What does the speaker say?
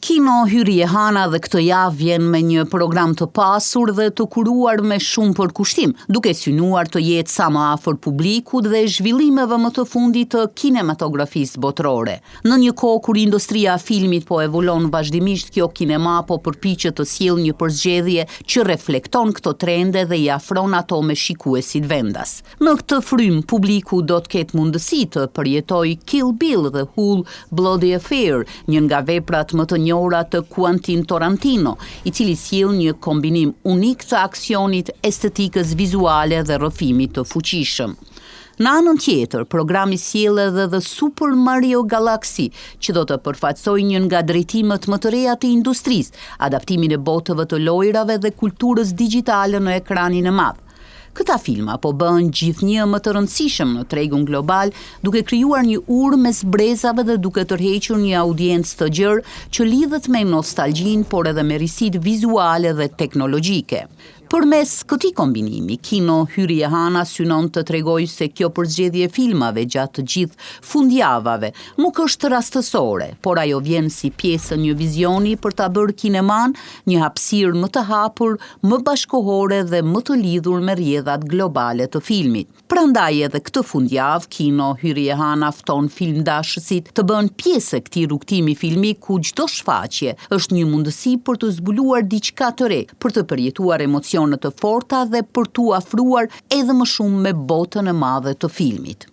Kino Hyrje Hana dhe këtë javë vjen me një program të pasur dhe të kuruar me shumë përkushtim, duke synuar të jetë sa më afër publikut dhe zhvillimeve më të fundit të kinematografisë botërore. Në një kohë kur industria e filmit po evolon vazhdimisht, kjo kinema po përpiqet të sjellë një përzgjedhje që reflekton këto trende dhe i afron ato me shikuesit vendas. Në këtë frym, publiku do të ketë mundësi të përjetojë Kill Bill dhe Whole Bloody Affair, një nga veprat më të njohura të Quentin Tarantino, i cili sjell një kombinim unik të aksionit, estetikës vizuale dhe rrëfimit të fuqishëm. Në anën tjetër, programi sjell edhe The Super Mario Galaxy, që do të përfaqësojë një nga drejtimet më të reja të industrisë, adaptimin e botëve të lojrave dhe kulturës digjitale në ekranin e madh. Këta filma po bën gjithnjë më të rëndësishëm në tregun global, duke krijuar një urë mes brezave dhe duke tërhequr një audiencë të gjerë që lidhet me nostalgjinë, por edhe me risit vizuale dhe teknologjike. Përmes këtij kombinimi, Kino Hyrje Hana synon të tregojë se kjo përzgjedhje e filmave gjatë të gjithë fundjavave nuk është rastësore, por ajo vjen si pjesë e një vizioni për ta bërë kineman një hapësirë më të hapur, më bashkëkohore dhe më të lidhur me rrjedhat globale të filmit. Prandaj edhe këtë fundjavë, Kino Hyrje Hana fton filmdashësit të bënë pjesë e këtij rrugtimi filmik ku çdo shfaqje është një mundësi për të zbuluar diçka të re, për të përjetuar emocione të forta dhe për t'u afruar edhe më shumë me botën e madhe të filmit.